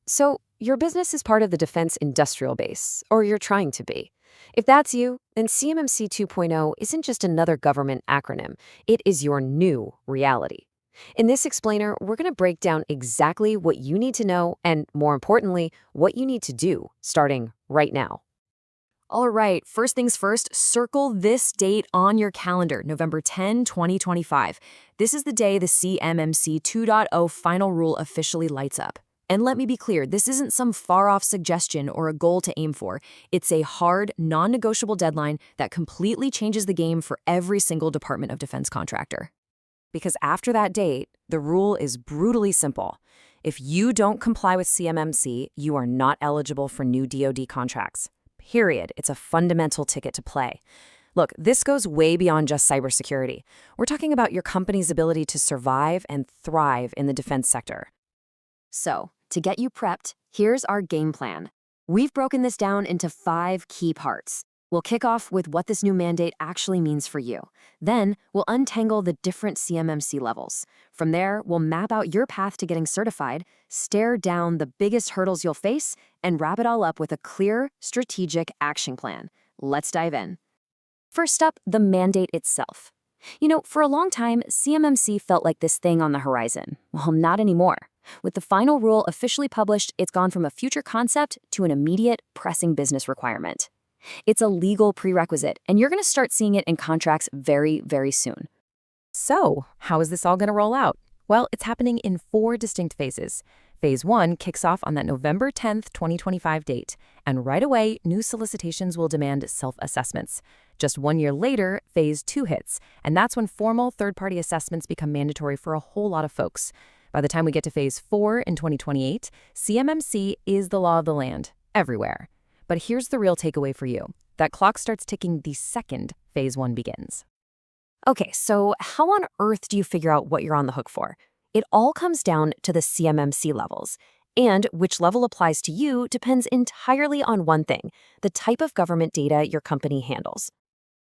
So, your business is part of the defense industrial base, or you're trying to be. If that's you, then CMMC 2.0 isn't just another government acronym, it is your new reality. In this explainer, we're going to break down exactly what you need to know and, more importantly, what you need to do starting right now. All right, first things first, circle this date on your calendar, November 10, 2025. This is the day the CMMC 2.0 final rule officially lights up. And let me be clear, this isn't some far-off suggestion or a goal to aim for. It's a hard, non-negotiable deadline that completely changes the game for every single Department of Defense contractor. Because after that date, the rule is brutally simple. If you don't comply with CMMC, you are not eligible for new DoD contracts. Period. It's a fundamental ticket to play. Look, this goes way beyond just cybersecurity. We're talking about your company's ability to survive and thrive in the defense sector. So, to get you prepped, here's our game plan. We've broken this down into 5 key parts. We'll kick off with what this new mandate actually means for you. Then, we'll untangle the different CMMC levels. From there, we'll map out your path to getting certified, stare down the biggest hurdles you'll face, and wrap it all up with a clear, strategic action plan. Let's dive in. First up, the mandate itself. For a long time, CMMC felt like this thing on the horizon. Well, not anymore. With the final rule officially published, it's gone from a future concept to an immediate, pressing business requirement. It's a legal prerequisite, and you're going to start seeing it in contracts very, very soon. So, how is this all going to roll out? Well, it's happening in 4 distinct phases. Phase 1 kicks off on that November 10th, 2025 date, and right away, new solicitations will demand self-assessments. Just 1 year later, Phase 2 hits, and that's when formal third-party assessments become mandatory for a whole lot of folks. By the time we get to Phase 4 in 2028, CMMC is the law of the land, everywhere. But here's the real takeaway for you. That clock starts ticking the second Phase 1 begins. Okay, so how on earth do you figure out what you're on the hook for? It all comes down to the CMMC levels. And which level applies to you depends entirely on one thing, the type of government data your company handles.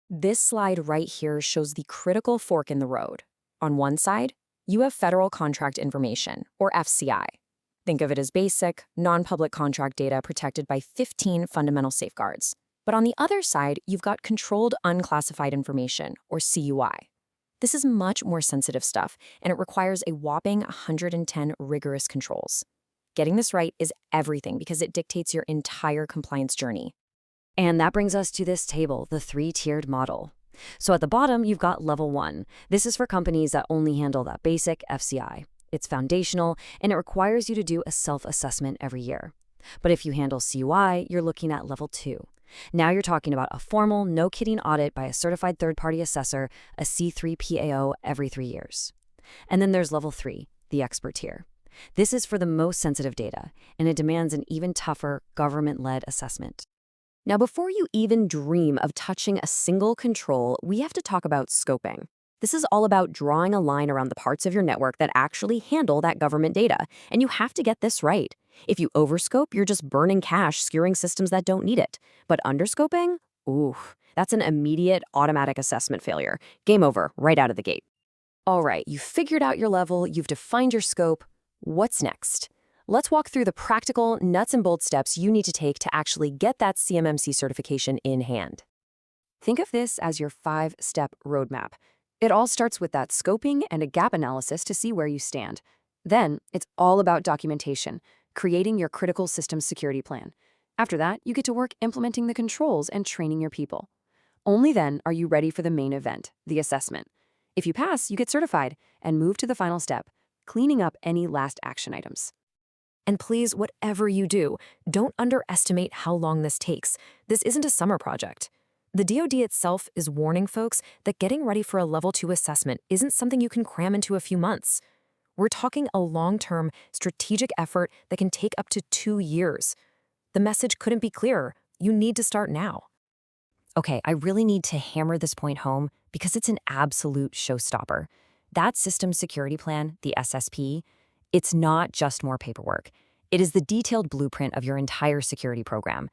This slide right here shows the critical fork in the road. On one side, you have federal contract information, or FCI. Think of it as basic, non-public contract data protected by 15 fundamental safeguards. But on the other side, you've got controlled unclassified information, or CUI. This is much more sensitive stuff, and it requires a whopping 110 rigorous controls. Getting this right is everything because it dictates your entire compliance journey. And that brings us to this table, the 3-tiered model. So at the bottom, you've got level 1. This is for companies that only handle that basic FCI. It's foundational, and it requires you to do a self-assessment every year. But if you handle CUI, you're looking at level 2. Now you're talking about a formal, no-kidding audit by a certified third-party assessor, a C3 PAO every 3 years. And then there's level 3, the expert tier. This is for the most sensitive data, and it demands an even tougher government-led assessment. Now, before you even dream of touching a single control, we have to talk about scoping. This is all about drawing a line around the parts of your network that actually handle that government data, and you have to get this right. If you overscope, you're just burning cash skewering systems that don't need it. But underscoping? Ooh, that's an immediate automatic assessment failure. Game over, right out of the gate. All right, you've figured out your level, you've defined your scope. What's next? Let's walk through the practical, nuts and bolts steps you need to take to actually get that CMMC certification in hand. Think of this as your 5-step roadmap. It all starts with that scoping and a gap analysis to see where you stand. Then, it's all about documentation, creating your critical systems security plan. After that, you get to work implementing the controls and training your people. Only then are you ready for the main event, the assessment. If you pass, you get certified and move to the final step, cleaning up any last action items. And please, whatever you do, don't underestimate how long this takes. This isn't a summer project. The DoD itself is warning folks that getting ready for a level 2 assessment isn't something you can cram into a few months. We're talking a long-term, strategic effort that can take up to 2 years. The message couldn't be clearer. You need to start now. Okay, I really need to hammer this point home because it's an absolute showstopper. That Systems Security Plan, the SSP, it's not just more paperwork. It is the detailed blueprint of your entire security program.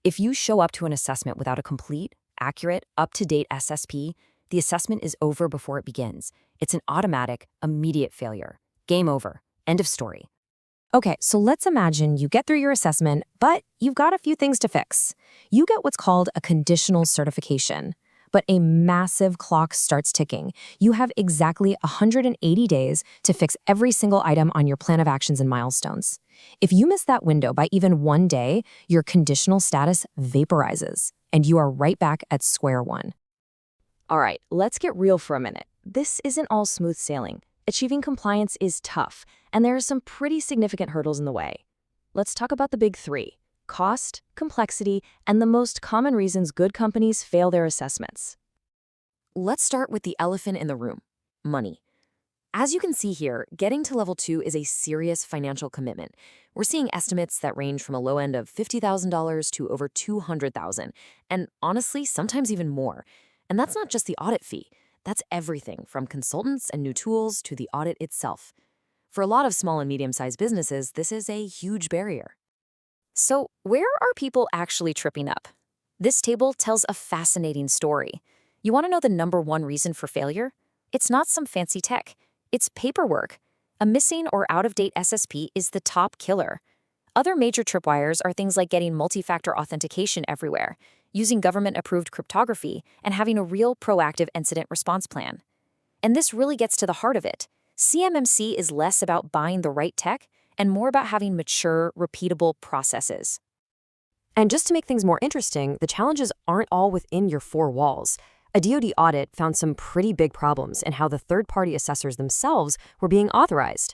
If you show up to an assessment without a complete, accurate, up-to-date SSP, the assessment is over before it begins. It's an automatic, immediate failure. Game over. End of story. Okay, so let's imagine you get through your assessment, but you've got a few things to fix. You get what's called a conditional certification, but a massive clock starts ticking. You have exactly 180 days to fix every single item on your plan of actions and milestones. If you miss that window by even one day, your conditional status vaporizes, and you are right back at square one. All right, let's get real for a minute. This isn't all smooth sailing. Achieving compliance is tough, and there are some pretty significant hurdles in the way. Let's talk about the big three: cost, complexity, and the most common reasons good companies fail their assessments. Let's start with the elephant in the room: money. As you can see here, getting to level 2 is a serious financial commitment. We're seeing estimates that range from a low end of $50,000 to over $200,000, and honestly, sometimes even more. And that's not just the audit fee. That's everything from consultants and new tools to the audit itself. For a lot of small and medium-sized businesses, this is a huge barrier. So, where are people actually tripping up? This table tells a fascinating story. You want to know the number one reason for failure? It's not some fancy tech. It's paperwork. A missing or out-of-date SSP is the top killer. Other major tripwires are things like getting multi-factor authentication everywhere, using government-approved cryptography, and having a real proactive incident response plan. And this really gets to the heart of it. CMMC is less about buying the right tech and more about having mature, repeatable processes. And just to make things more interesting, the challenges aren't all within your four walls. A DoD audit found some pretty big problems in how the third-party assessors themselves were being authorized.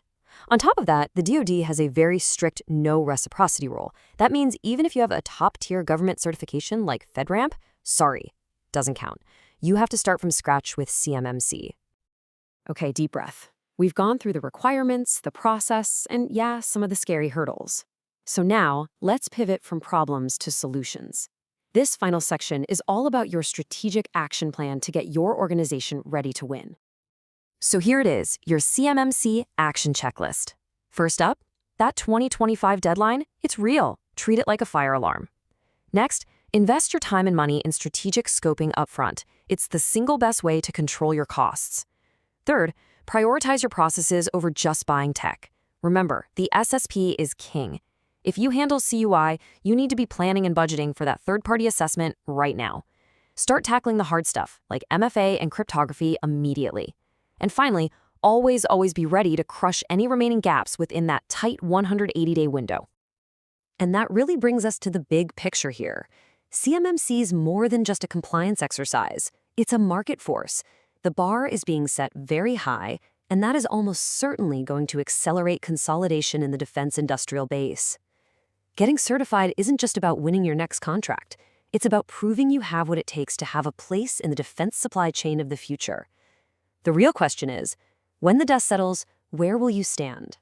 On top of that, the DoD has a very strict no reciprocity rule. That means even if you have a top-tier government certification like FedRAMP, sorry, doesn't count. You have to start from scratch with CMMC. Okay, deep breath. We've gone through the requirements, the process, and yeah, some of the scary hurdles. So now, let's pivot from problems to solutions. This final section is all about your strategic action plan to get your organization ready to win. So here it is, your CMMC action checklist. First up, that 2025 deadline, it's real. Treat it like a fire alarm. Next, invest your time and money in strategic scoping upfront. It's the single best way to control your costs. Third, prioritize your processes over just buying tech. Remember, the SSP is king. If you handle CUI, you need to be planning and budgeting for that third-party assessment right now. Start tackling the hard stuff, like MFA and cryptography, immediately. And finally, always be ready to crush any remaining gaps within that tight 180-day window. And that really brings us to the big picture here. CMMC is more than just a compliance exercise. It's a market force. The bar is being set very high, and that is almost certainly going to accelerate consolidation in the defense industrial base. Getting certified isn't just about winning your next contract. It's about proving you have what it takes to have a place in the defense supply chain of the future. The real question is, when the dust settles, where will you stand?